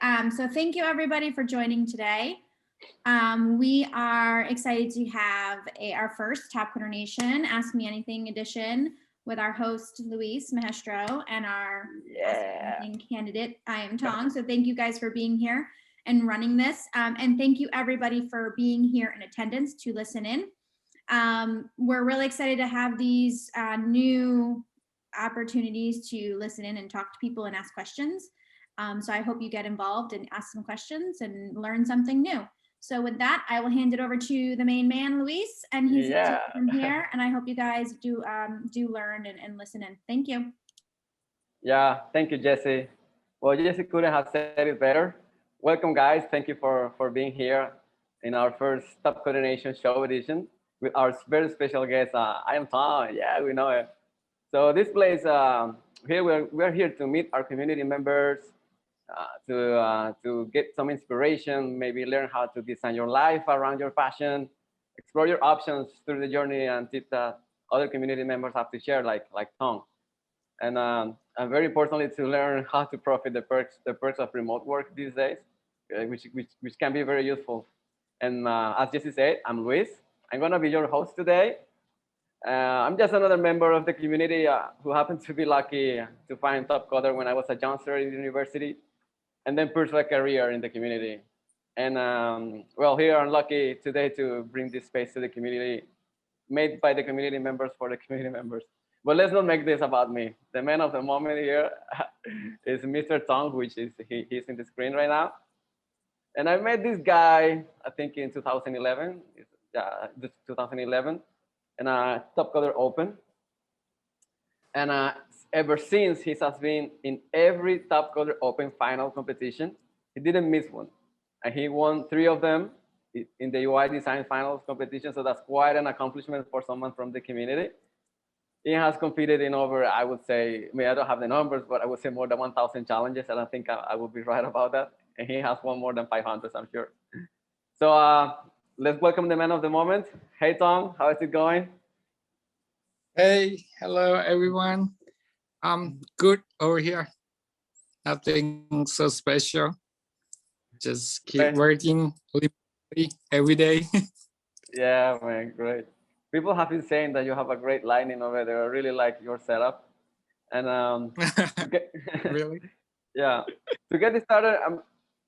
So thank you everybody for joining today. We are excited to have our first Topcoder Nation Ask Me Anything edition with our host Luis Maestro and our Ask Me Anything candidate iamtong. So thank you guys for being here and running this, and thank you everybody for being here in attendance to listen in. We're really excited to have these new opportunities to listen in and talk to people and ask questions. So I hope you get involved and ask some questions and learn something new. So with that, I will hand it over to the main man, Luis, and he's from here. And I hope you guys do learn and listen in. Thank you. Yeah, thank you, Jesse. Well, Jesse couldn't have said it better. Welcome, guys. Thank you for being here in our first Topcoder Nation Show edition with our very special guest, iamtong. Yeah, we know it. So this place, here we're here to meet our community members, to get some inspiration, maybe learn how to design your life around your passion, explore your options through the journey and tips that other community members have to share, like Tong. And very importantly, to learn how to profit the perks of remote work these days, which can be very useful. And as Jesse said, I'm Luis. I'm gonna be your host today. I'm just another member of the community who happened to be lucky to find Topcoder when I was a youngster in university, and then pursue a career in the community. And well, here I'm lucky today to bring this space to the community, made by the community members for the community members. But let's not make this about me. The man of the moment here is Mr. Tong, which is he's in the screen right now. And I met this guy, I think in 2011. Yeah, 2011, and Topcoder Open. And ever since, he has been in every Topcoder Open final competition. He didn't miss one, and he won 3 of them in the UI Design finals competition. So that's quite an accomplishment for someone from the community. He has competed in over, I would say, I mean, I don't have the numbers, but I would say more than 1,000 challenges. I don't think I would be right about that. And he has won more than 500, I'm sure. So let's welcome the man of the moment. Hey, Tong, how is it going? Hey, hello, everyone. Good over here. Nothing so special. Just keep working every day. Yeah, man, great. People have been saying that you have a great lighting over there. I really like your setup. And Really? Yeah. To get this started,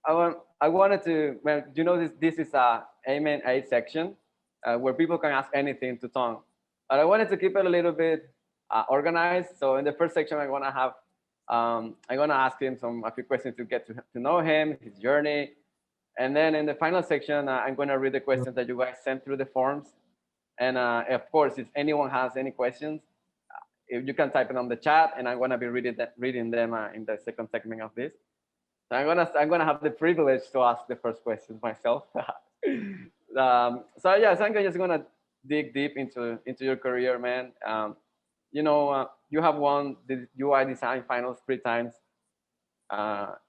I wanted to, well, you know, this is a Amen 8 section where people can ask anything to Tong. But I wanted to keep it a little bit organized. So in the first section, I'm gonna ask him a few questions to get to know him, his journey. And then in the final section, I'm gonna read the questions that you guys sent through the forms. And of course, if anyone has any questions, if you can type it on the chat, and I'm gonna be reading them in the second segment of this. So I'm gonna have the privilege to ask the first questions myself. So yeah, so I'm just gonna dig deep into your career, man. You know, you have won the UI Design finals 3 times.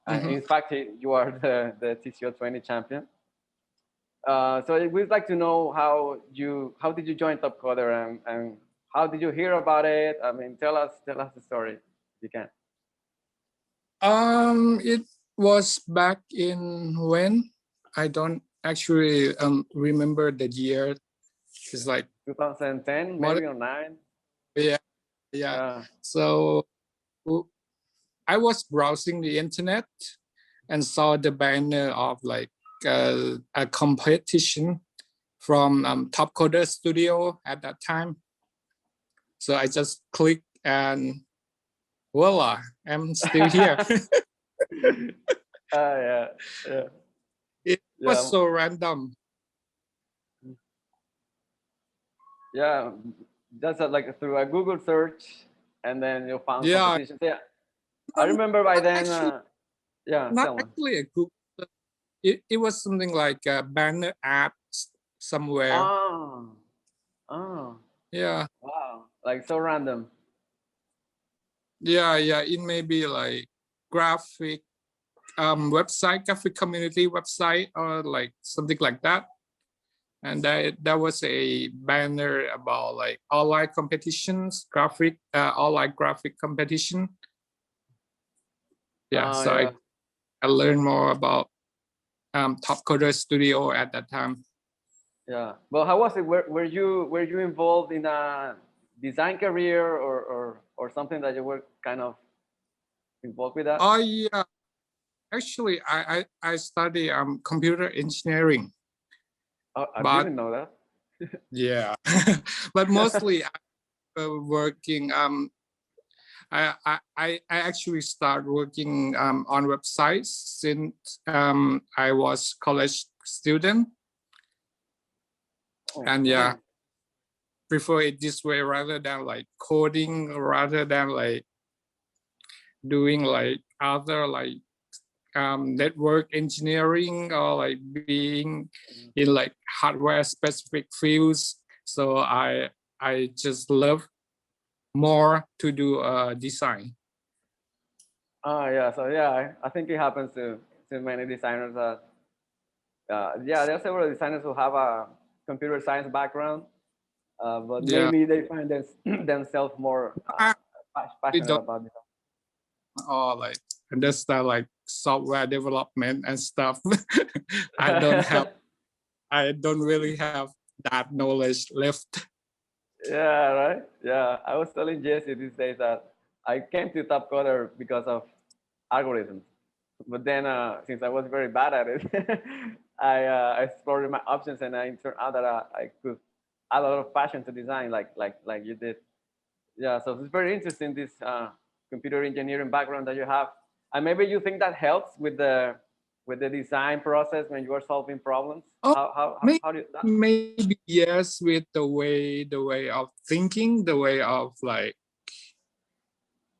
In fact, you are the TCO 20 champion. So we'd like to know how did you join Topcoder and how did you hear about it? I mean, tell us the story if you can. It was back in when I don't actually remember the year. It's like 2010, maybe, or 9. Yeah. So I was browsing the internet and saw the banner of like a competition from Topcoder Studio at that time. So I just clicked and voila, I'm still here. Yeah. It was so random. Yeah, just like through a Google search, and then you found competitions. Yeah, I remember by then. Not actually a Google. It was something like a banner app somewhere. Oh. Yeah. Wow, like so random. Yeah. It may be like graphic community website, or like something like that. And that was a banner about like online competitions, online graphic competition. Yeah. I learned more about Topcoder Studio at that time. Yeah. Well, how was it? Were you involved in a design career or something that you were kind of involved with that? Oh yeah, actually, I study computer engineering. Oh, I But didn't know that. yeah, but mostly working. I actually start working on websites since I was college student, Oh, and yeah, prefer it this way rather than like coding, rather than like doing like other like network engineering or like being in like hardware specific fields. So I just love more to do design. oh yeah. So yeah, I think it happens to many designers that yeah, there are several designers who have a computer science background, but Yeah, maybe they find themselves more we passionate don't about design. all like understand like software development and stuff. I don't really have that knowledge left. Yeah, right. Yeah, I was telling Jesse these days that I came to Topcoder because of algorithms, but then since I was very bad at it, I explored my options and I turned out that I could add a lot of passion to design, like you did. Yeah, so it's very interesting this computer engineering background that you have, and maybe you think that helps with the design process when you are solving problems. Oh, How do you that? maybe yes, with the way of thinking, the way of like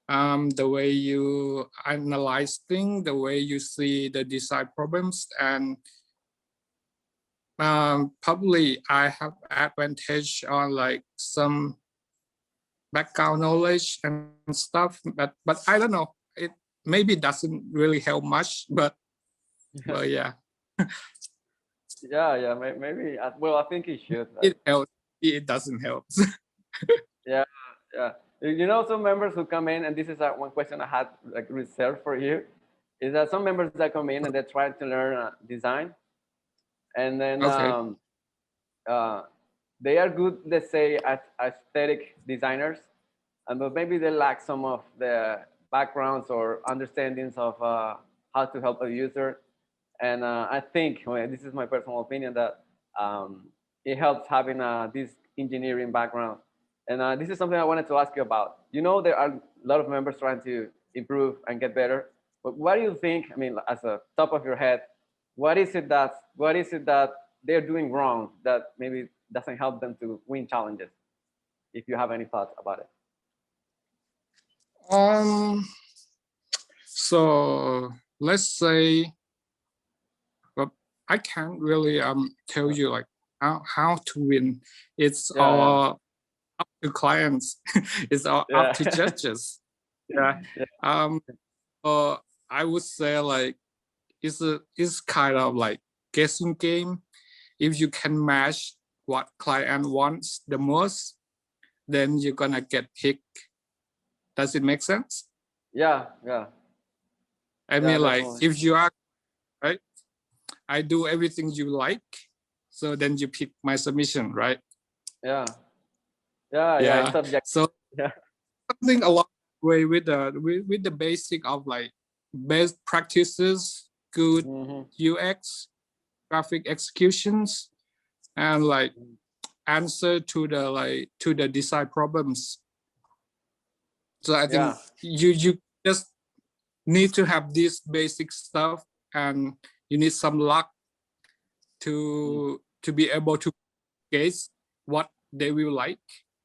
the way you analyze things, the way you see the design problems, and probably I have advantage on like some background knowledge and stuff, but I don't know. It maybe doesn't really help much, but yeah, Yeah, maybe. Well, I think it should. it helps. It doesn't help. Yeah, yeah. You know, some members who come in, and this is one question I had like reserved for you, is that some members that come in and they try to learn design, and then Okay. uh, they are good, let's say, as aesthetic designers, but maybe they lack some of the backgrounds or understandings of how to help a user. And I think, well, this is my personal opinion, that it helps having this engineering background. And this is something I wanted to ask you about. You know, there are a lot of members trying to improve and get better. But what do you think? I mean, as a top of your head, what is it that they're doing wrong that maybe doesn't help them to win challenges? If you have any thoughts about it. So let's say, well, I can't really tell you like how to win. It's all up to clients. It's all up to judges. Yeah. I would say like it's kind of like guessing game. If you can match what client wants the most, then you're gonna get picked. Does it make sense? Yeah. I mean, like Definitely. if you are right, I do everything you like, so then you pick my submission, right? Yeah. It's subject. So something along the way with the basic of like best practices, good UX, graphic executions, and like answer to the design problems. So I think you just need to have this basic stuff, and you need some luck to be able to guess what they will like,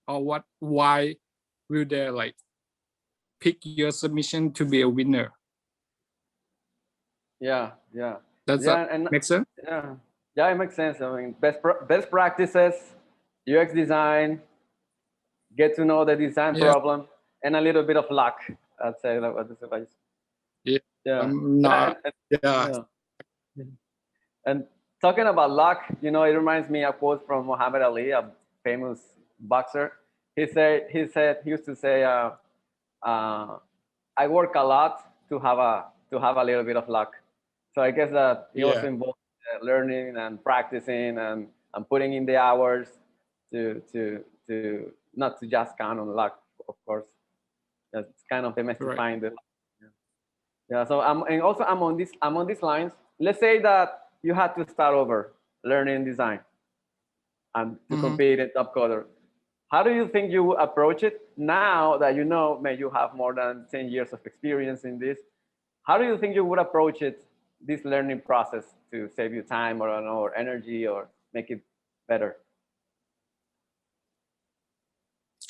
or why will they like pick your submission to be a winner. Yeah. Does that make sense? Yeah, it makes sense. I mean, best practices, UX design, get to know the design problem, and a little bit of luck. I'd say that was advice. And talking about luck, you know, it reminds me of a quote from Muhammad Ali, a famous boxer. He used to say, "I work a lot to have a little bit of luck." So I guess that it also Yeah. involves learning and practicing and putting in the hours to not to just count on luck, of course. That's kind of demystifying the. Yeah. So and also I'm on these lines. Let's say that you had to start over learning design and to compete in Topcoder. How do you think you would approach it now that you know, may you have more than 10 years of experience in this? How do you think you would approach it, this learning process, to save you time or energy or make it better?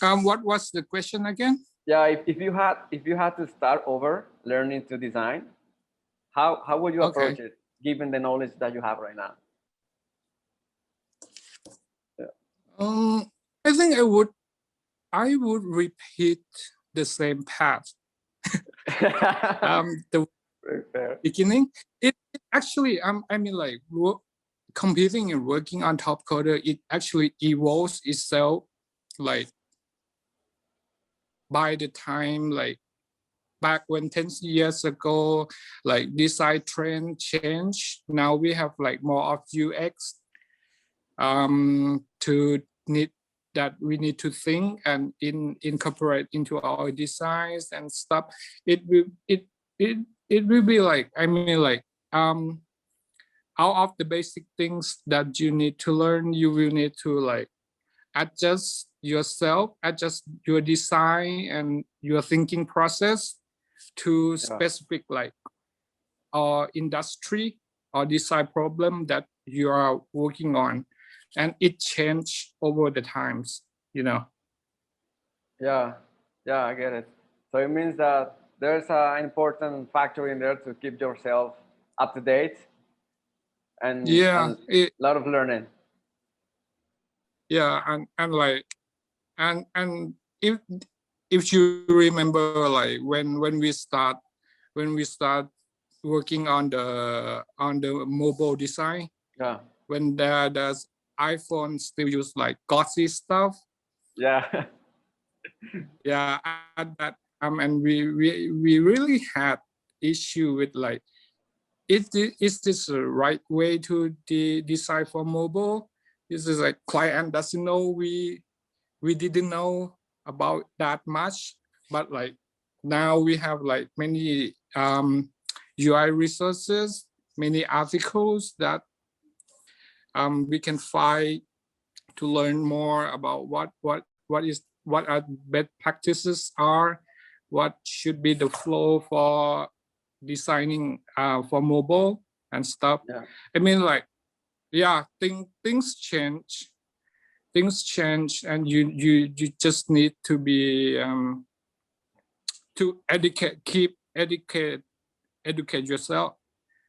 What was the question again? Yeah, if you had to start over learning to design, how would you approach it given the knowledge that you have right now? Yeah. I think I would repeat the same path. The beginning, it actually, I mean, like competing and working on Topcoder, it actually evolves itself, like by the time, like back when 10 years ago, like design trend changed. Now we have like more of UX to need that we need to think and incorporate into our designs and stuff. It will be like, I mean, like out of the basic things that you need to learn, you will need to like adjust yourself, adjust your design and your thinking process to specific like industry or design problem that you are working on, and it changed over the times, you know. Yeah, I get it. So it means that there's an important factor in there to keep yourself up to date and a lot of learning. Yeah, and like and if you remember, like when we start working on the mobile design, when there's iPhone still use like glossy stuff. Yeah. Yeah, at that and we really had issue with like, is this the right way to design for mobile? This is like client doesn't know, we didn't know about that much, but like now we have like many UI resources, many articles that we can find to learn more about what are best practices are, what should be the flow for designing for mobile and stuff. Yeah. I mean, like, yeah, things change, and you just need to be to keep educate yourself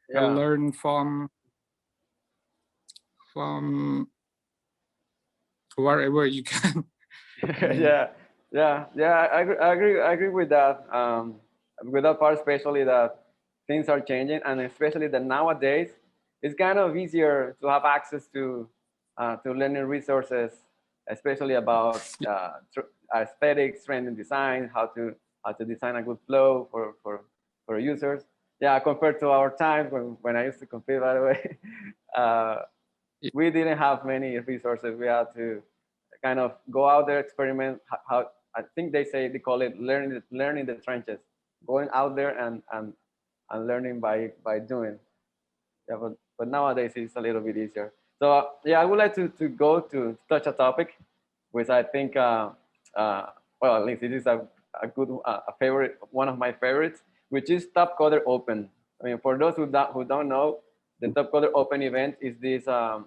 and learn from wherever you can. I agree with that. With that part, especially that things are changing, and especially that nowadays it's kind of easier to have access to learning resources, especially about aesthetics, trend and design, how to design a good flow for users. Yeah, compared to our time when I used to compete, by the way, we didn't have many resources. We had to kind of go out there, experiment. How I think they call it learning the trenches, going out there and learning by doing. Yeah, but nowadays it's a little bit easier. So yeah, I would like to go to touch a topic, which I think well, at least it is a good a favorite, one of my favorites, which is Topcoder Open. I mean, for those who don't know, the Topcoder Open event is this 1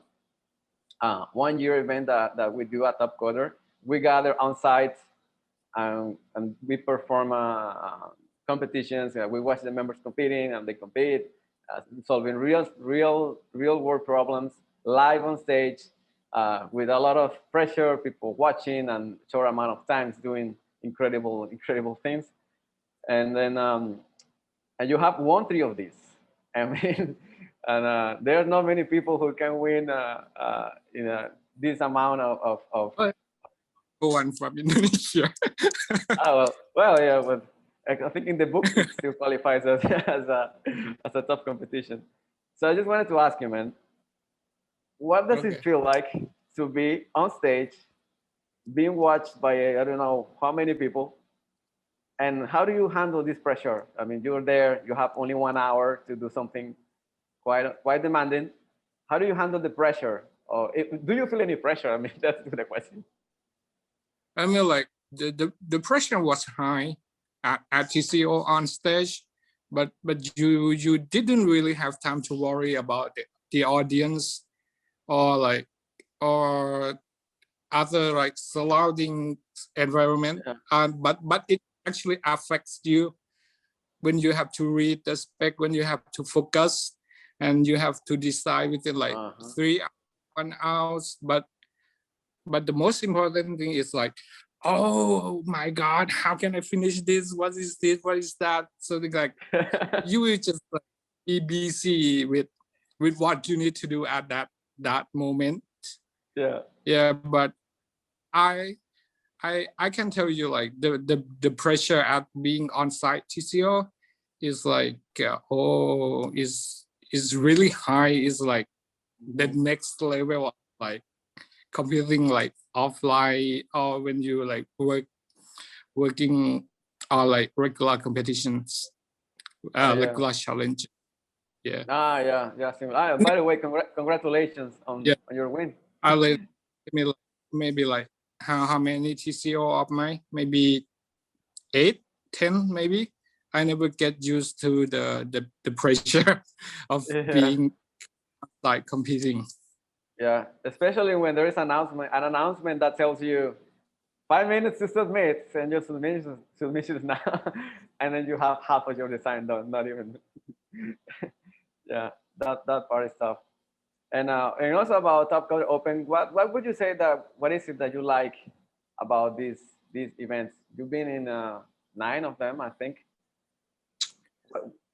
year event that we do at Topcoder. We gather on site and we perform competitions. We watch the members competing, and they compete, solving real world problems live on stage with a lot of pressure, people watching, and short amount of times doing incredible things. And then and you have won 3 of these. I mean, and there are not many people who can win this amount of one from Indonesia. well, yeah, but I think in the book it still qualifies as as a tough competition. So I just wanted to ask you, man, what does it feel like to be on stage, being watched by I don't know how many people, and how do you handle this pressure? I mean, you're there, you have only 1 hour to do something quite demanding. How do you handle the pressure? Or do you feel any pressure? I mean, that's the question. I mean, like the pressure was high at TCO on stage, but you didn't really have time to worry about the audience or other like surrounding environment. Yeah. But it actually affects you when you have to read the spec, when you have to focus, and you have to decide within like 1 hours. But the most important thing is like, oh my God, how can I finish this? What is this? What is that? Something like you will just like, be busy with what you need to do at that moment. Yeah, but I can tell you like the pressure at being on site TCO is like is really high. Is like the next level of like competing like offline or when you like working or like regular competitions, regular challenge. Yeah. Yeah. By the way, congratulations on your win. I like maybe like how many TCO of mine? Maybe 8, 10 maybe. I never get used to the pressure of being like competing. Yeah, especially when there is an announcement that tells you 5 minutes to submit, send your submissions now, and then you have half of your design done, not even. Yeah, that part is tough. And also about Topcoder Open, what would you say what is it that you like about these events? You've been in 9 of them, I think.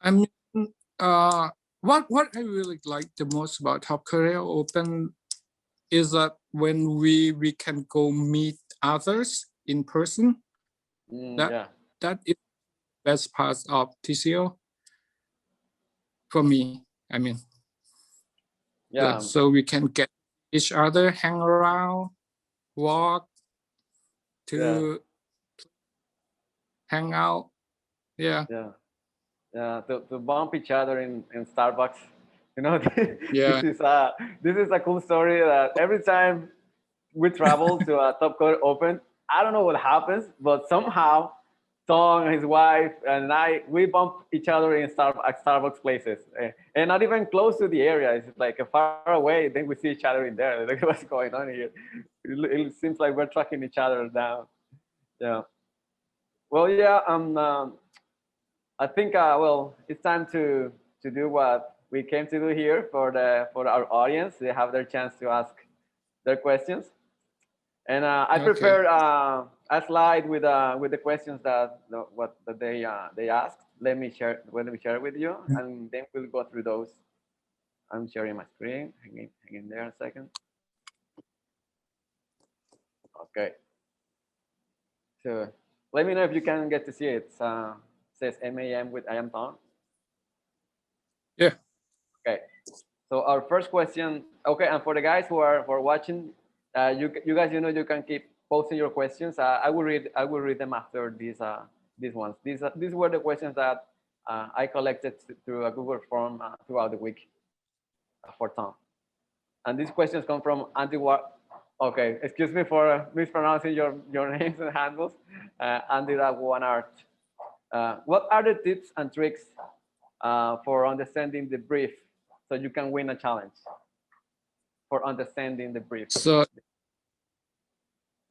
I mean, what I really like the most about Topcoder Open is that when we can go meet others in person. That is the best part of TCO for me. I mean, so we can get each other, hang around, walk, to hang out. Yeah. To bump each other in Starbucks. You know, Yeah. this is a cool story that every time we travel to a Topcoder Open, I don't know what happens, but somehow Tong, his wife, and we bump each other in Starbucks places, and not even close to the area. It's like far away. Then we see each other in there. Like, what's going on here? It seems like we're tracking each other down. Yeah. Well, yeah. I think well, it's time to do what we came to do here for our audience. They have their chance to ask their questions, and I prepared a slide with the questions that they asked. Let me share with you, and then we'll go through those. I'm sharing my screen. Hang in there a second. Okay. So let me know if you can get to see it. Says MAM with iamtong. Yeah. Okay. So our first question. Okay, and for the guys who are watching, you guys, you can keep posting your questions. I will read them after these ones. These were the questions that I collected through a Google form throughout the week for Tom. And these questions come from Okay, excuse me for mispronouncing your names and handles. Andy Art. What are the tips and tricks for understanding the brief so you can win a challenge? For understanding the brief. So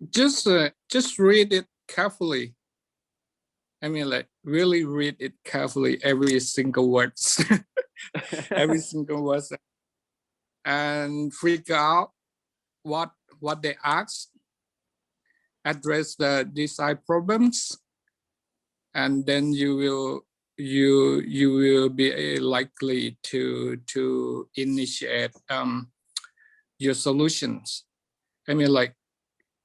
just read it carefully. I mean, like really read it carefully, every single words, every single word, and figure out what they ask, address the design problems, and then you will be likely to initiate your solutions. I mean, like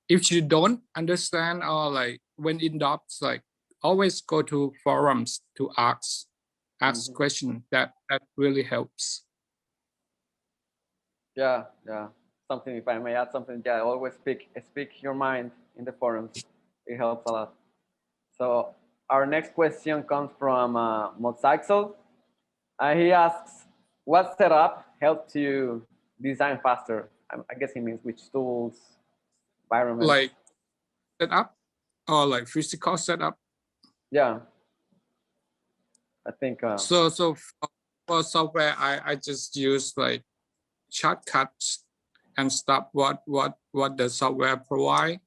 if you don't understand or like when in doubts, like always go to forums to ask questions. That really helps. Yeah. Something, if I may add something, yeah, always speak your mind in the forums. It helps a lot. So our next question comes from Mozaxel. He asks, what setup helps you design faster? I guess he means which tools, environment. Like setup or like physical setup. Yeah. I think. So for software, I just use like shortcuts and stuff what the software provide.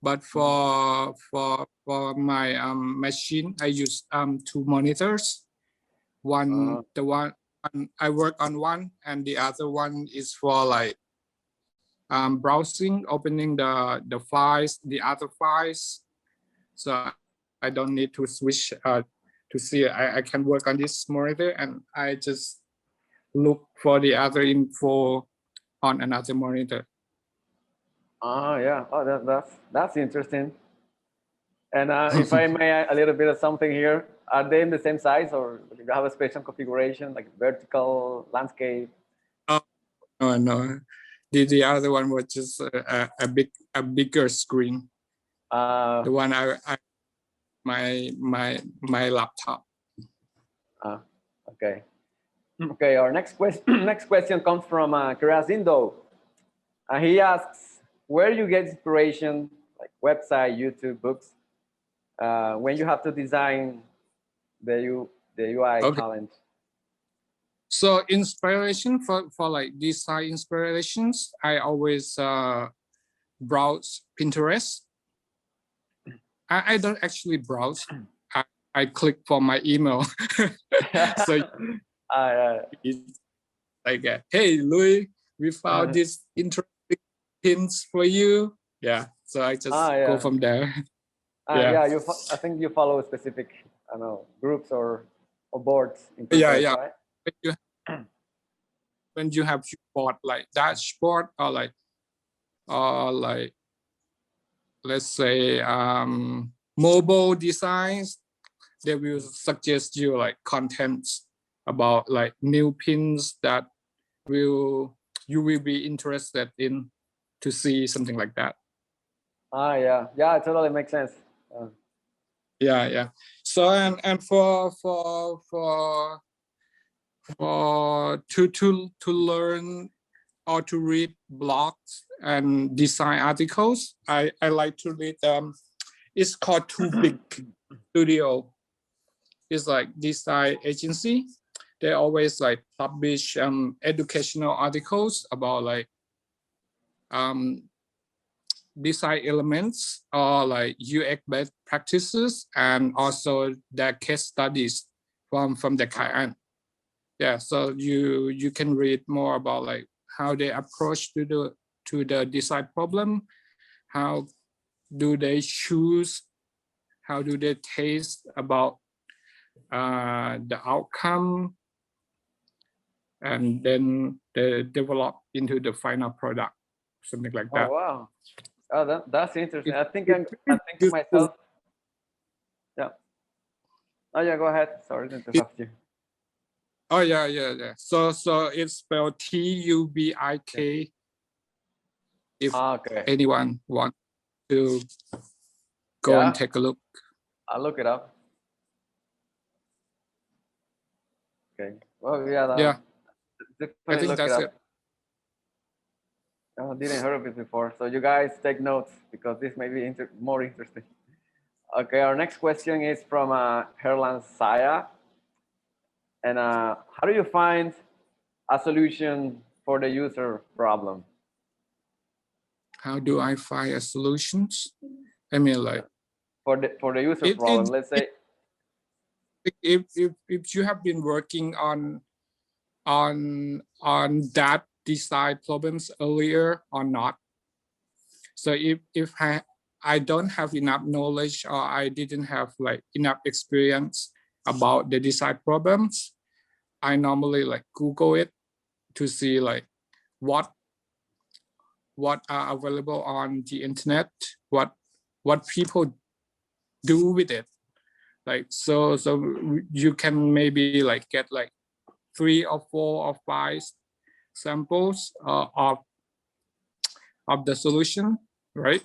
But for my machine, I use 2 monitors. The one I work on one, and the other one is for like browsing, opening the files, the other files. So I don't need to switch to see. I can work on this monitor, and I just look for the other info on another monitor. Yeah. Oh, that's interesting. And if I may add a little bit of something here, are they in the same size, or do you have a special configuration like vertical, landscape? Oh no, the other one was just a bigger screen. The one my laptop. Okay. Okay. Our next question comes from Karazindo. He asks, where you get inspiration, like website, YouTube, books, when you have to design the UI challenge? So inspiration for like design inspirations, I always browse Pinterest. I don't actually browse. I click for my email. So it's like, hey Louis, we found this interesting pins for you. Yeah, so I just go from there. Yeah, I think you follow specific, I don't know, groups or boards in Pinterest, right? When you have board like dashboard or like let's say mobile designs, they will suggest you like contents about like new pins that you will be interested in to see, something like that. Yeah, it totally makes sense. Yeah. So and for to learn or to read blogs and design articles, I like to read it's called Too Big Studio. It's like design agency. They always like publish educational articles about like design elements or like UX best practices, and also their case studies from the client. Yeah, so you can read more about like how they approach to the design problem, how do they choose, how do they taste about the outcome, and then they develop into the final product, something like that. Oh wow, that's interesting. I think to myself. Yeah. Oh yeah, go ahead. Sorry to interrupt you. Oh yeah. So it's spelled TUBIK. If anyone wants to go and take a look. I'll look it up. Okay. Well, yeah. I think that's it. I didn't heard of it before, so you guys take notes because this may be more interesting. Okay, our next question is from Herlan Saya. And how do you find a solution for the user problem? How do I find a solutions? I mean, like for the user problem. Let's say if you have been working on that design problems earlier or not. So if I don't have enough knowledge, or I didn't have like enough experience about the design problems, I normally like Google it to see like what are available on the internet, what people do with it, Like, so you can maybe like get like 3 or 4 or 5 samples of the solution, right?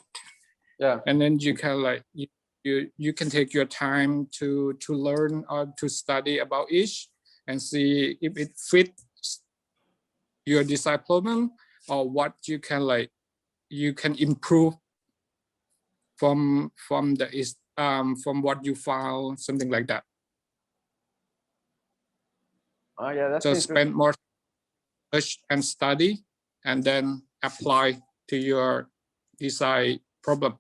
Yeah. And then you can like you can take your time to learn or to study about each and see if it fits your design problem or what you can like you can improve from from what you found, something like that. Oh yeah, that's So interesting. spend more research and study and then apply to your design problem.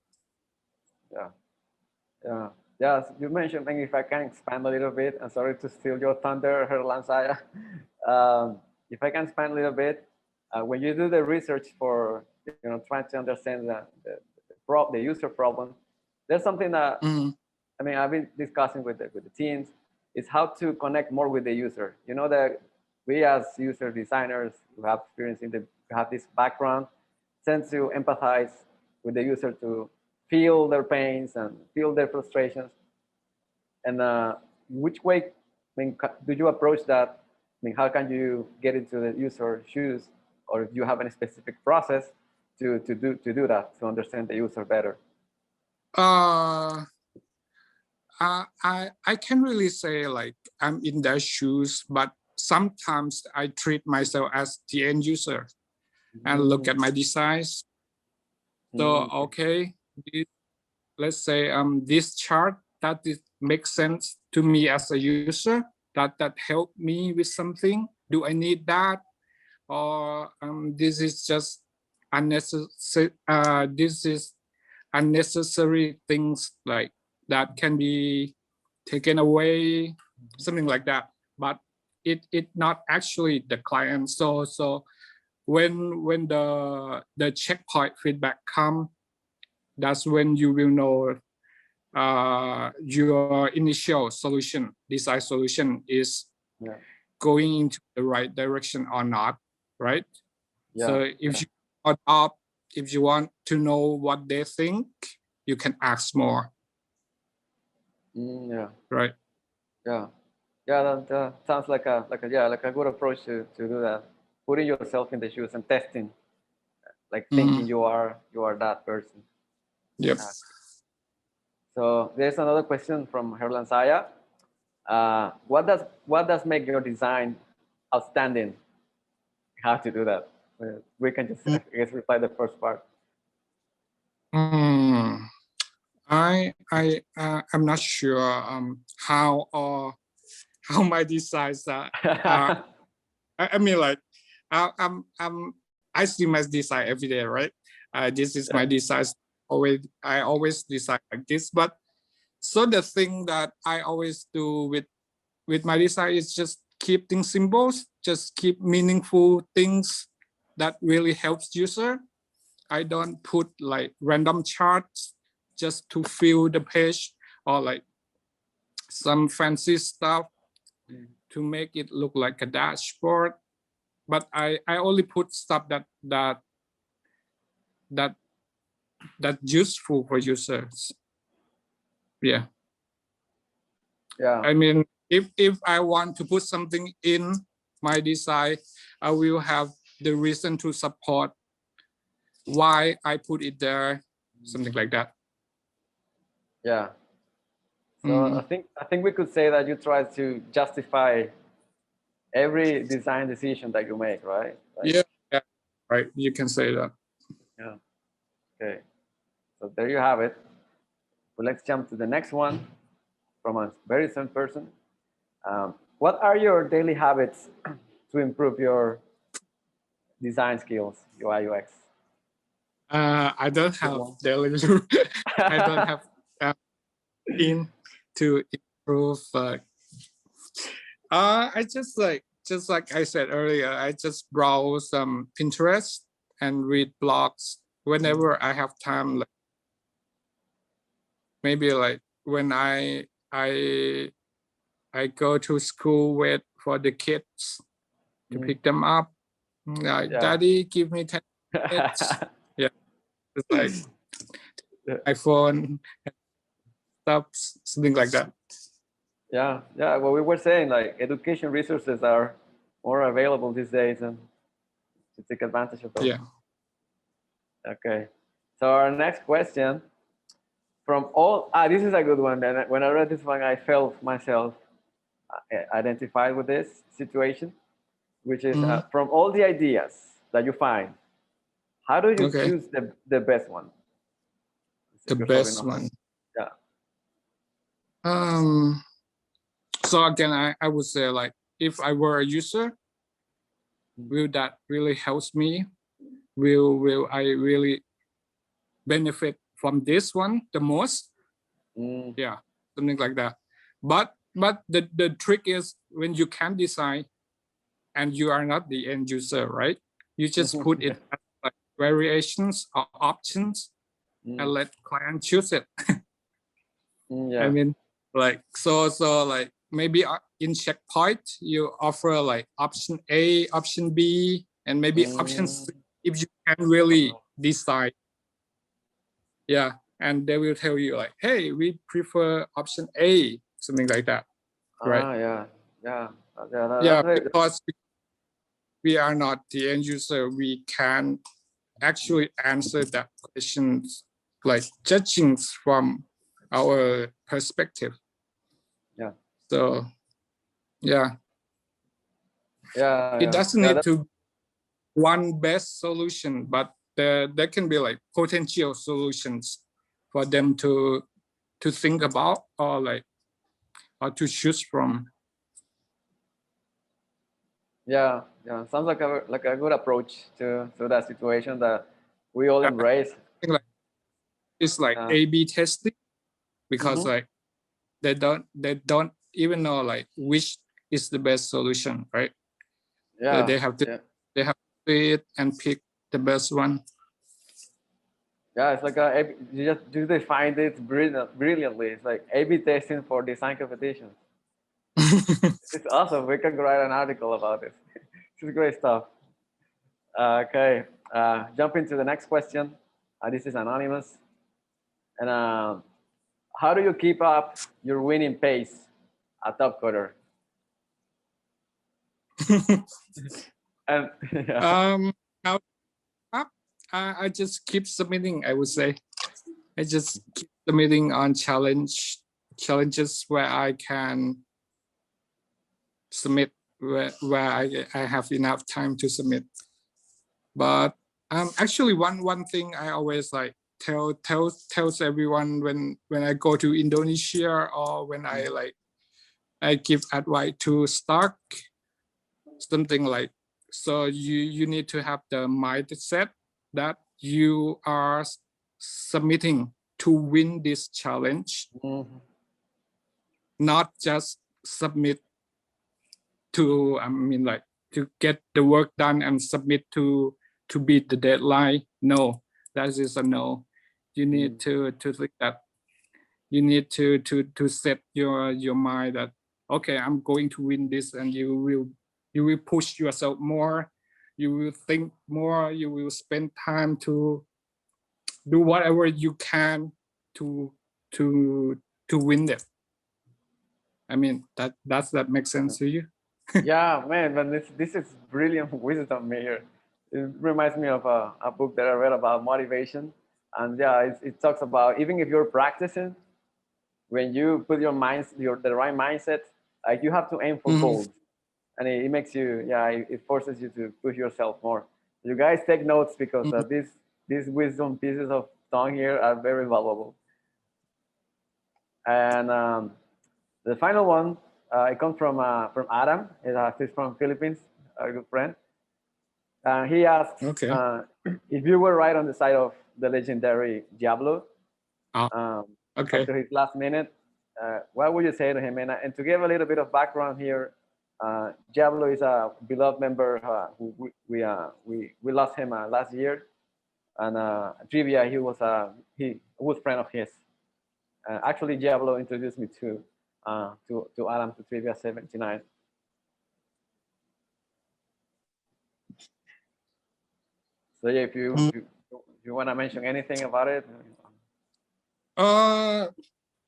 Yeah, you mentioned, maybe if I can expand a little bit, and sorry to steal your thunder, Lansaya. If I can expand a little bit, when you do the research for, trying to understand the user problem, there's something that, I mean, I've been discussing with the teams, is how to connect more with the user. You know that we as user designers who have experience who have this background, tend to empathize with the user to feel their pains and feel their frustrations. And which way, I mean, do you approach that? I mean, how can you get into the user shoes, or if you have any specific process to do that, to understand the user better? I can't really say like I'm in their shoes, but sometimes I treat myself as the end user and look at my designs. So okay, let's say this chart that makes sense to me as a user, that helped me with something. Do I need that, or this is just unnecessary? This is unnecessary things like that can be taken away, something like that. But it not actually the client. So when the checkpoint feedback come, that's when you will know your initial solution, design solution, is going into the right direction or not, right? So if you adopt, if you want to know what they think, you can ask more. Right. That sounds like a good approach to do that. Putting yourself in the shoes and testing, like thinking you are that person. Yep. So there's another question from Herlan Saya. What does make your design outstanding? How to do that? We can just, I guess, reply the first part. I'm not sure how my designs are. I mean, like I see my design every day, right? This is my design. I always design like this. But so the thing that I always do with my design is just keep things simple, just keep meaningful things that really helps user. I don't put like random charts just to fill the page, or like some fancy stuff to make it look like a dashboard. But I only put stuff that useful for users. Yeah. I mean, if I want to put something in my design, I will have the reason to support why I put it there, something like that. Yeah. So I think we could say that you try to justify every design decision that you make, right? Yeah, right. You can say that. Yeah. Okay. So there you have it. Well, let's jump to the next one from a very same person. What are your daily habits to improve your design skills, UI UX? I don't have daily. I don't have in to improve. I just like I said earlier, I just browse Pinterest and read blogs whenever I have time. Like maybe like when I go to school, wait for the kids to pick them up. Like, Daddy, give me 10 minutes. Yeah, it's like iPhone stuff, something like that. Yeah, yeah. What we were saying, like education resources are more available these days, and to take advantage of those. Yeah. Okay. So our next question, from all, this is a good one. And when I read this one, I felt myself identified with this situation, which is from all the ideas that you find, how do you Okay. choose the best one? The best one. Yeah. So again, I would say, like, if I were a user, will that really helps me? Will I really benefit from this one the most? Yeah, something like that. But the trick is, when you can design and you are not the end user, right? You just put it as like variations or options and let client choose it. Yeah. I mean, like, so like maybe in checkpoint you offer like option A, option B, and maybe option C if you can really decide. Yeah, and they will tell you like, hey, we prefer option A, something like that, right? Yeah, yeah, Yeah, because we are not the end user, we can actually answer that questions, like judging from our perspective. Yeah. So yeah, yeah, it doesn't need to one best solution, but there can be like potential solutions for them to think about, or like, or to choose from. Yeah, sounds like a good approach to that situation that we all embrace. Like, it's like A/B testing, because like they don't even know like which is the best solution, right? Yeah, they have to see it and pick the best one. Yeah, it's like you defined it brilliantly. It's like A/B testing for design competitions. It's awesome. We can write an article about this. This is great stuff. Okay, jump into the next question. This is anonymous. And how do you keep up your winning pace at Topcoder? And How up? I just keep submitting. I would say I just keep submitting on challenges where I can submit, where I have enough time to submit. But actually one thing I always like tells everyone when I go to Indonesia, or when I give advice to start something, like, so you need to have the mindset that you are submitting to win this challenge, not just submit to, I mean, like, to get the work done and submit to beat the deadline. No, that is a no. You need to think that you need to set your mind that, okay, I'm going to win this, and you will push yourself more, you will think more, you will spend time to do whatever you can to win it. I mean, does that make sense to you? Yeah, man, but this is brilliant wisdom here. It reminds me of a book that I read about motivation, and yeah, it talks about, even if you're practicing, when you put the right mindset, like, you have to aim for goals, and it makes you, it forces you to push yourself more. You guys take notes, because these wisdom pieces of Tong here are very valuable. And the final one, it comes from Adam. He's from Philippines, a good friend. He asks, Okay. If you were right on the side of the legendary Diablo, okay, after his last minute, what would you say to him? And to give a little bit of background here, Diablo is a beloved member who we lost him last year, and trivia, he was a good friend of his. Actually, Diablo introduced me to Adam, to Trivia 79. So yeah, if you want to mention anything about it.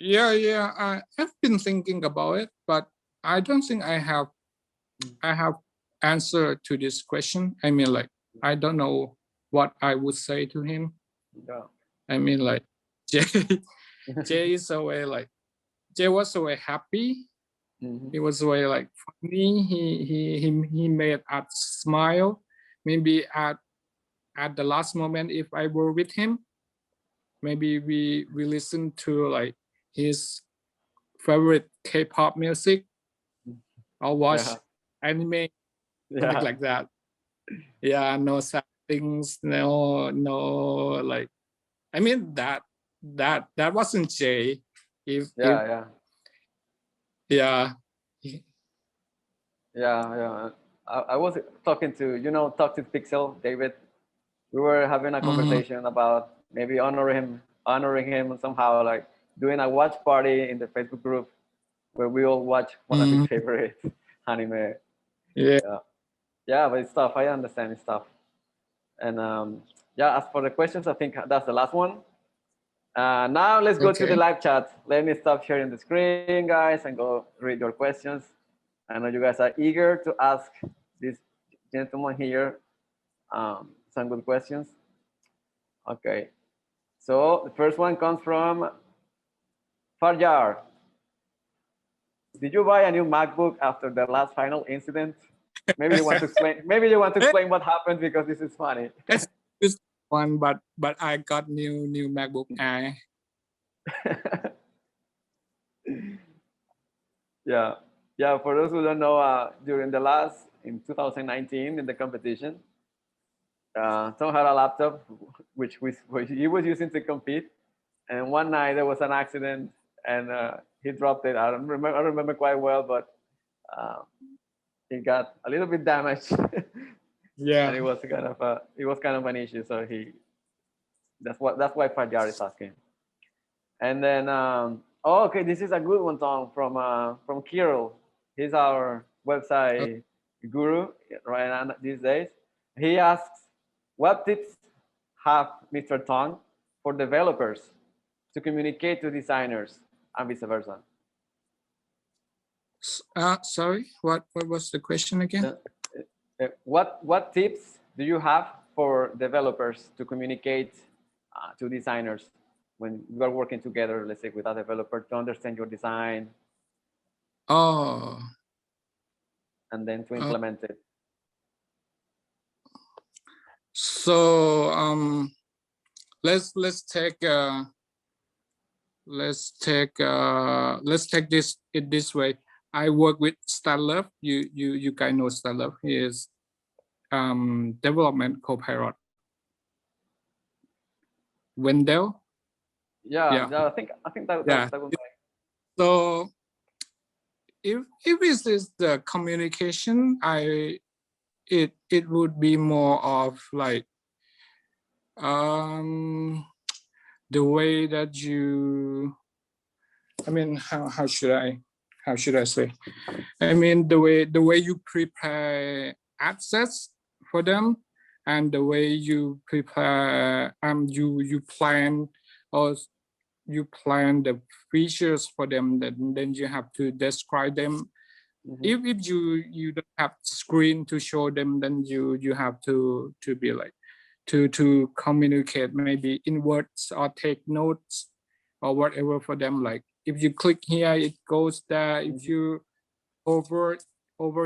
I've been thinking about it, but I don't think I have answer to this question. I mean, like, I don't know what I would say to him. Yeah. I mean, like, Jay is always like, Jay was always happy. He was always like funny. He made us smile. Maybe at the last moment, if I were with him, maybe we listen to like his favorite K-pop music or watch anime, something like that. Yeah, no sad things, no like. I mean that wasn't Jay. Yeah. I was talking to talk to Pixel David. We were having a conversation about maybe honoring him somehow, like doing a watch party in the Facebook group where we all watch one of his favorite anime. But it's tough. I understand it's tough. And as for the questions, I think that's the last one. Now let's go to the live chat. Let me stop sharing the screen, guys, and go read your questions. I know you guys are eager to ask this gentleman here some good questions. Okay, so the first one comes from Farjar. Did you buy a new MacBook after the last final incident? Maybe you want to explain. Maybe you want to explain what happened because this is funny. That's just one, but I got new MacBook Air. Yeah. For those who don't know, during in 2019 in the competition, Tom had a laptop which he was using to compete, and one night there was an accident and he dropped it. I remember quite well, but he got a little bit damaged. And it was kind of an issue. So that's why Fajar is asking. And then okay, this is a good one, Tom, from Kirill. He's our website guru right now these days. He asks, what tips have Mr. Tong for developers to communicate to designers and vice versa? Sorry, what was the question again? What tips do you have for developers to communicate to designers when you are working together, let's say with a developer, to understand your design? And then to implement it. So let's take this way. I work with Stanlove. You guys know Stanlove. He is development co-pilot. Wendell. Yeah. I think that was right. So if it is the communication, it would be more of like the way that you, I mean, how should I say? I mean, the way you prepare access for them, and the way you prepare you plan, or you plan the features for them, then you have to describe them. If you don't have screen to show them, then you have to be like to communicate maybe in words or take notes or whatever for them. Like if you click here, it goes there. If you over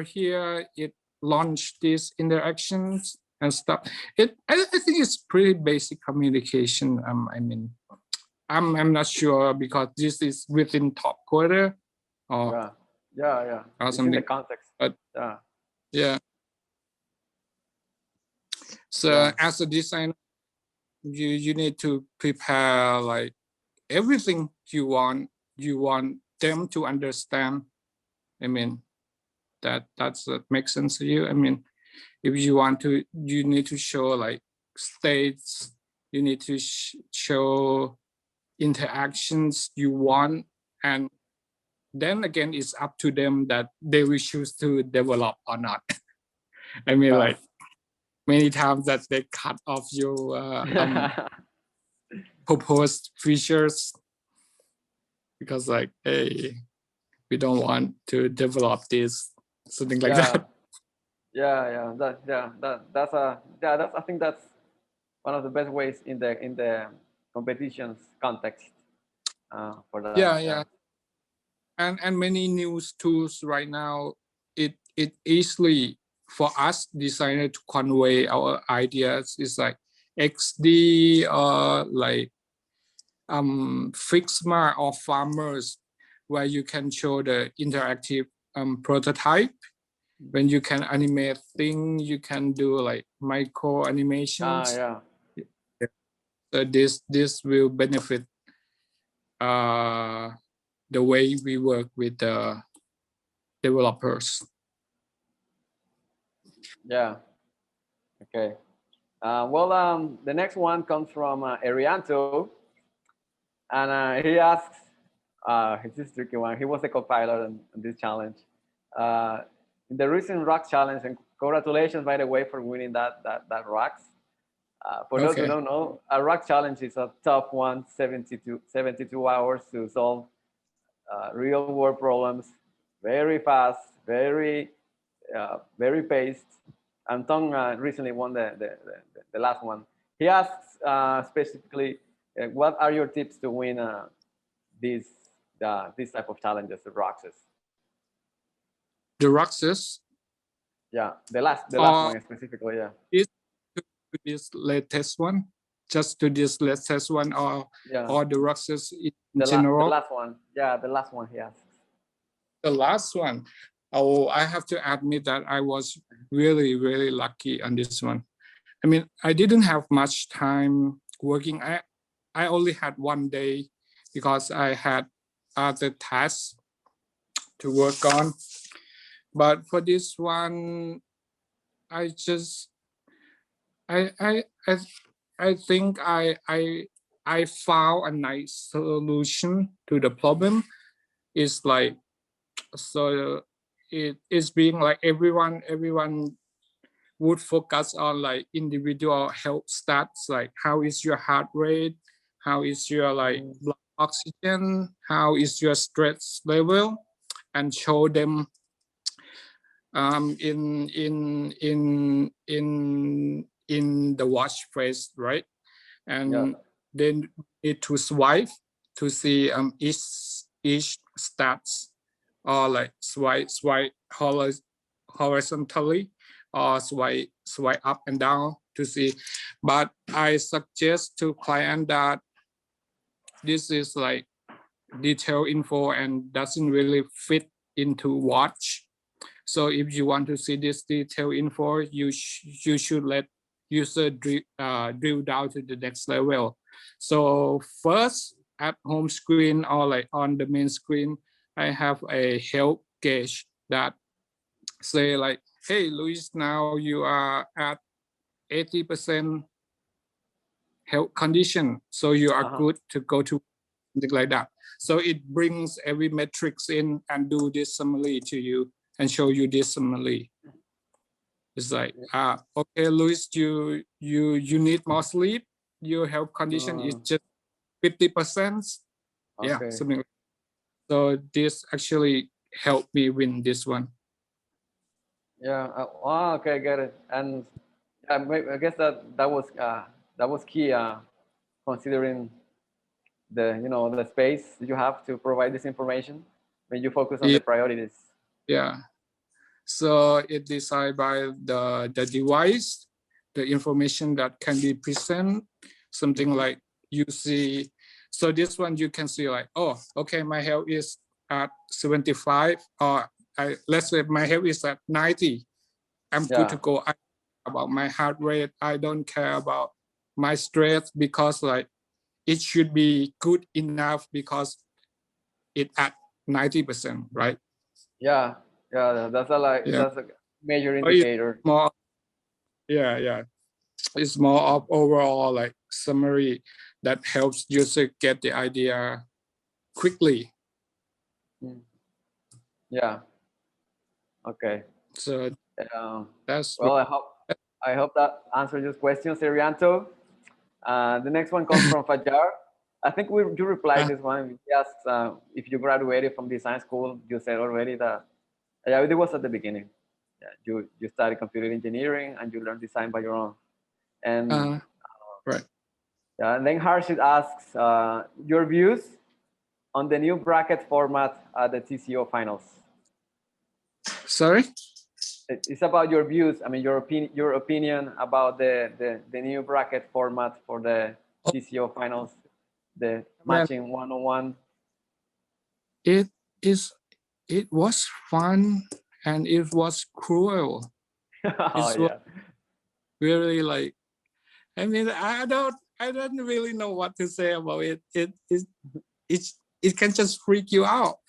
here, it launch these interactions and stuff. I think it's pretty basic communication. I mean, I'm not sure because this is within Topcoder or yeah. Or it's something. In the context. But yeah. So as a designer, you need to prepare like everything you want them to understand. I mean, that makes sense to you. I mean, if you want to, you need to show like states, you need to show interactions you want, and then again it's up to them that they will choose to develop or not. I mean, like many times that they cut off your proposed features. because like, hey, we don't want to develop this, something like Yeah. that. That's I think that's one of the best ways in the competitions context for that. Yeah. And many news tools right now, it easily for us designer to convey our ideas is like XD or like Figma or Farmers, where you can show the interactive prototype. When you can animate things, you can do like micro animations. Yeah. So this will benefit the way we work with the developers. Yeah. Okay. The next one comes from Arianto, and he asks, this is a tricky one. He was a co-pilot in this challenge. In the recent Rock Challenge, and congratulations, by the way, for winning that Rocks. For those who don't know, a Rock Challenge is a tough one, 72 hours to solve real world problems, very fast, very paced. And Tong recently won the last one. He asks specifically, what are your tips to win these type of challenges, the Roxes? The Roxes? Yeah, the last one specifically, yeah. Is to this latest one, just to this latest one, or the Roxes in general? The last one, yeah, the last one he asks. The last one. Oh, I have to admit that I was really, really lucky on this one. I mean, I didn't have much time working. I only had one day because I had other tasks to work on. But for this one, I think I found a nice solution to the problem. It's like, so it is being like everyone would focus on like individual health stats, like how is your heart rate, how is your like blood oxygen, how is your stress level, and show them in the watch face, right? And then need to swipe to see each stats, or like swipe horizontally, or swipe up and down to see. But I suggest to client that this is like detailed info and doesn't really fit into watch. So if you want to see this detailed info, you should let user drill down to the next level. So first, at home screen or like on the main screen, I have a health gauge that say like, hey, Luis, now you are at 80% health condition, so you are good to go to something like that. So it brings every metrics in and do this summary to you and show you this summary. It's like, okay, Luis, you need more sleep. Your health condition is just 50%. Yeah, something like that. So this actually helped me win this one. Yeah. Okay, get it. And I guess that was key, considering the space you have to provide this information when you focus on the priorities. Yeah. So it decided by the device, the information that can be present, something like you see. So this one you can see like, oh, okay, my health is at 75, or let's say my health is at 90. I'm good to go. I care about my heart rate. I don't care about my stress, because like it should be good enough because it at 90%, right? Yeah, that's a major indicator. It's more of overall like summary that helps user get the idea quickly. Yeah. Okay. So that's I hope that answered your question, Serianto. The next one comes from Fajar. I think you replied this one. We asked if you graduated from design school. You said already that. Yeah, it was at the beginning. Yeah, you studied computer engineering and you learned design by your own. And right. yeah, and then Harshit asks your views on the new bracket format at the TCO finals. Sorry? It's about your views. I mean, your opinion about the new bracket format for the TCO finals, the matching one-on-one. It was fun and it was cruel. Oh, yeah. Really like, I mean, I don't really know what to say about it. It can just freak you out.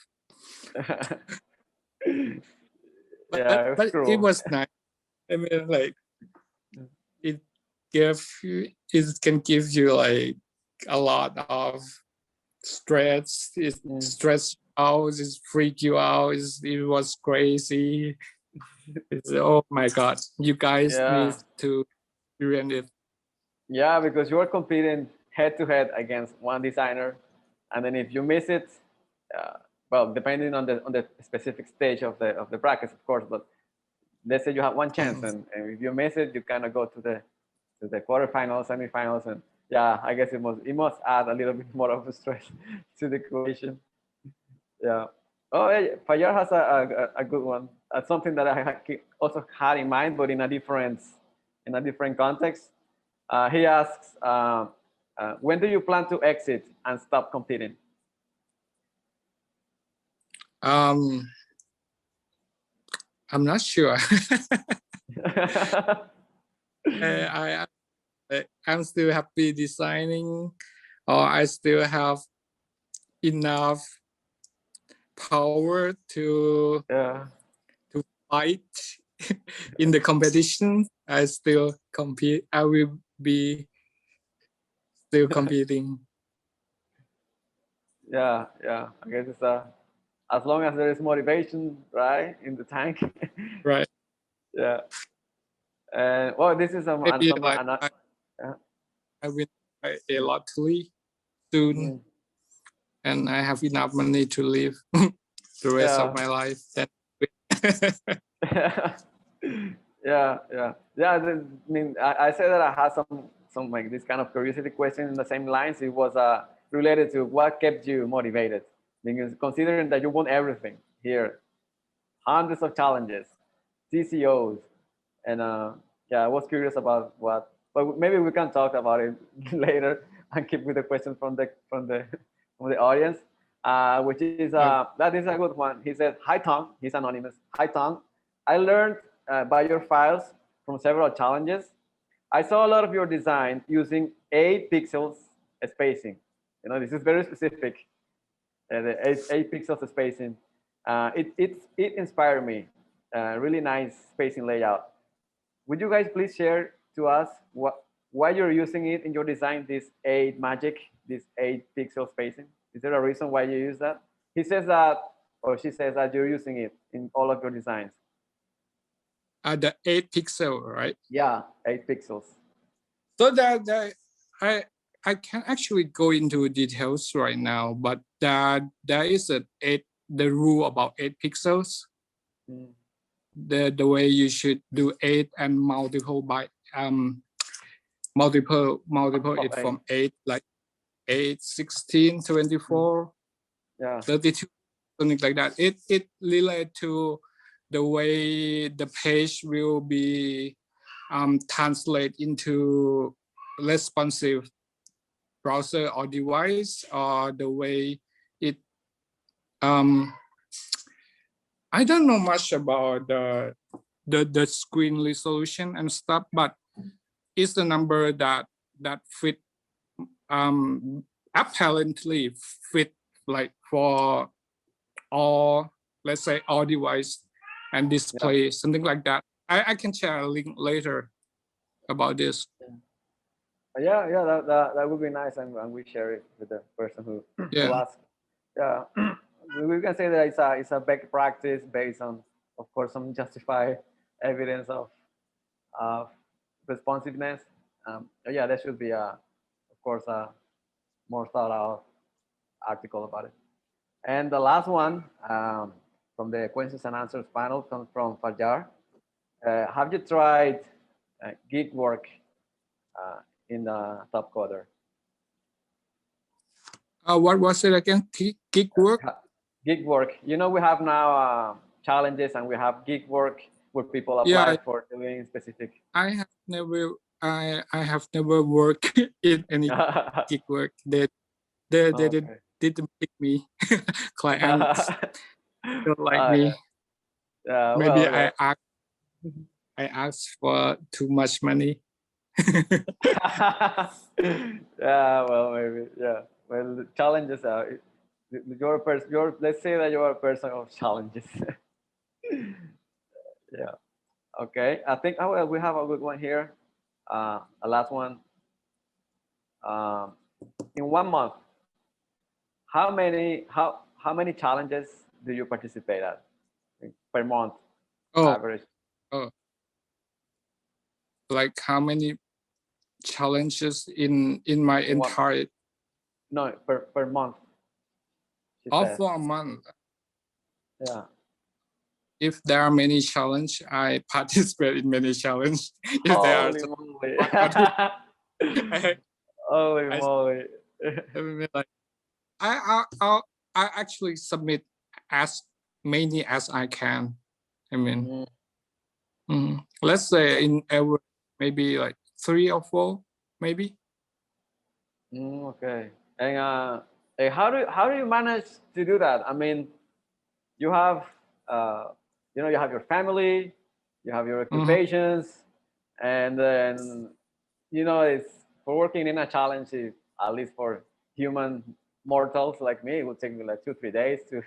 but it was nice. I mean, like, it can give you like a lot of stress. It stress out, it freak you out. It was crazy. Oh my God, you guys need to experience it. Yeah, because you're competing head to head against one designer, and then if you miss it, well, depending on the specific stage of the brackets, of course, but let's say you have one chance, and if you miss it, you kind of go to the quarterfinals, semifinals, and yeah, I guess it must add a little bit more of a stress to the equation. Yeah. Oh, hey, Fayar has a good one. Something that I also had in mind, but in a different context. He asks, when do you plan to exit and stop competing? I'm not sure. I'm still happy designing, or I still have enough power to fight in the competition. I still compete. I will be still competing. Yeah. I guess it's as long as there is motivation, right, in the tank. Right. Yeah. And well, this is I win a lottery soon, and I have enough money to live the rest of my life. Yeah. I mean, I said that I had some like this kind of curiosity question in the same lines. It was related to what kept you motivated, because considering that you won everything here, hundreds of challenges, TCOs, and yeah, I was curious about what, but maybe we can talk about it later and keep with the question from the audience, which is that is a good one. He said, "Hi Tom," he's anonymous. "Hi Tom, I learned by your files from several challenges. I saw a lot of your design using 8 pixels spacing. You know, this is very specific. The 8 pixels spacing. It inspired me. Really nice spacing layout. Would you guys please share to us why you're using it in your design, this 8 magic, this 8 pixel spacing? Is there a reason why you use that?" He says that, or she says that you're using it in all of your designs. The 8 pixel, right? Yeah, 8 pixels. So that I can actually go into details right now, but there is the rule about 8 pixels. The way you should do 8 and multiple it from 8, like 8, 16, 24, 32, something like that. It relates to the way the page will be translate into responsive browser or device, or the way it I don't know much about the screen resolution and stuff, but it's the number that fit apparently fit like for all, let's say, all device and display, something like that. I can share a link later about this. Yeah, that would be nice, and we share it with the person who asked. Yeah, we can say that it's a best practice based on, of course, some justified evidence of responsiveness. Yeah, there should be of course more thought out article about it. And the last one from the questions and answers panel comes from Fajar. Have you tried gig work in the Topcoder? What was it again? Gig work? Gig work. You know, we have now challenges and we have gig work where people apply for doing specific. I have never worked in any gig work. They didn't pick me. Clients don't like me. Yeah, maybe well, yeah. I asked for too much money. Yeah, well, maybe, yeah. Well, the challenges are let's say that you're a person of challenges. Yeah. Okay. I think well, we have a good one here. A last one. In 1 month, how many challenges do you participate at per month? Average. Oh, like how many challenges in my entire? No, per month. For a month. Yeah. If there are many challenges, I participate in many challenges. If Holy moly! Holy moly! Like, I actually submit as many as I can. I mean, let's say in every maybe like 3 or 4, maybe. Okay. And how do you manage to do that? I mean, you have you know, you have your family, you have your occupations, and then you know, it's for working in a challenge. At least for human mortals like me, it would take me like 2-3 days to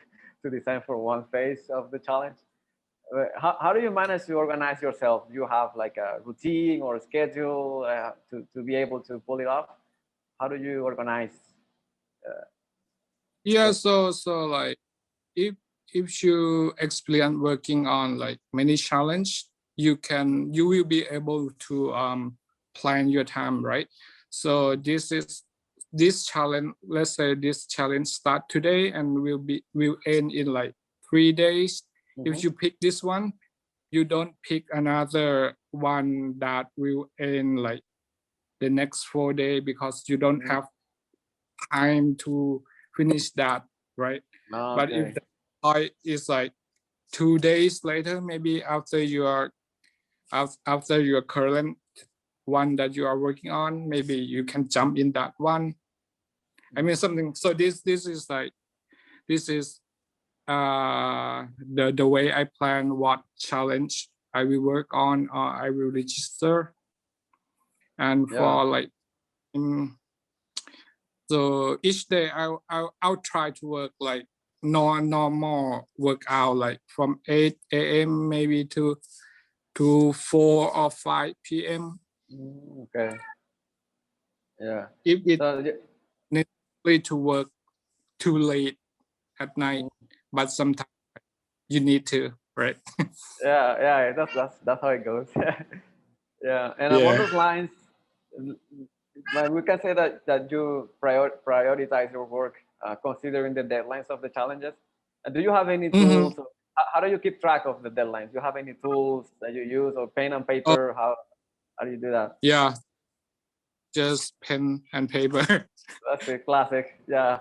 design for one phase of the challenge. How do you manage to organize yourself? Do you have like a routine or a schedule to be able to pull it off? How do you organize? Yeah, so like if you experience working on like many challenge, you will be able to plan your time, right? So this challenge, let's say this challenge start today and will end in like 3 days. If you pick this one, you don't pick another one that will end like the next 4 days because you don't have time to finish that, right? Okay. But if the deadline is like 2 days later, maybe after your current one that you are working on, maybe you can jump in that one. I mean something. So this is the way I plan what challenge I will work on or I will register. And for like so each day I'll try to work like normal workout like from 8 a.m. maybe to 4 or 5 p.m. Okay. Yeah. If it necessary to work too late at night, but sometimes you need to, right? Yeah. That's how it goes. Yeah. And along those lines, we can say that you prioritize your work considering the deadlines of the challenges. Do you have any tools? How do you keep track of the deadlines? Do you have any tools that you use or pen and paper? How do you do that? Yeah, just pen and paper. That's a classic. Yeah.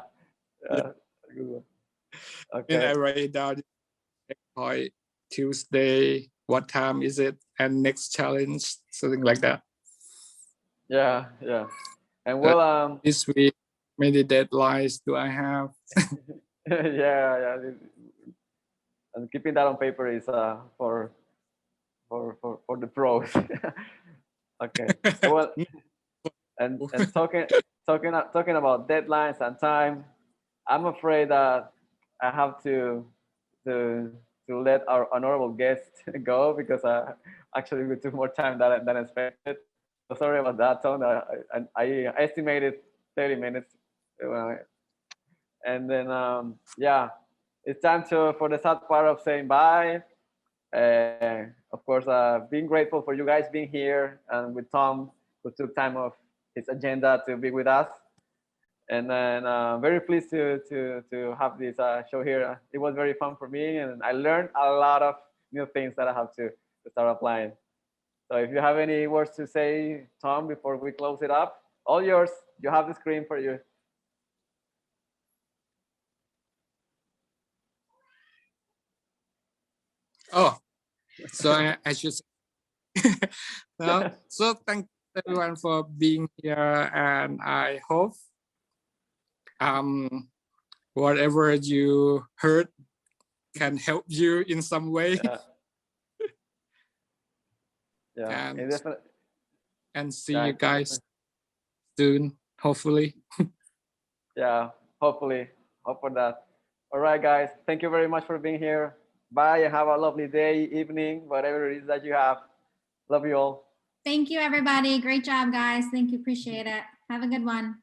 Good one. Okay. And I write it down. Tuesday, what time is it? And next challenge, something like that. Yeah. And well, this week, many deadlines do I have? Yeah. And keeping that on paper is for the pros. Okay. Well, and talking about deadlines and time, I'm afraid that I have to let our honorable guest go because actually we took more time than expected. So sorry about that, Tom. I estimated 30 minutes. And then yeah, it's time for the sad part of saying bye. Of course, being grateful for you guys being here and with Tom, who took time off his agenda to be with us. And then very pleased to have this show here. It was very fun for me, and I learned a lot of new things that I have to start applying. So if you have any words to say, Tom, before we close it up, all yours. You have the screen for you. Oh, so I should say. No, so thank you everyone for being here, and I hope whatever you heard can help you in some way. Yeah, and see you guys soon, hopefully. Yeah, hopefully. Hope for that. All right, guys. Thank you very much for being here. Bye and have a lovely day, evening, whatever it is that you have. Love you all. Thank you, everybody. Great job, guys. Thank you. Appreciate it. Have a good one.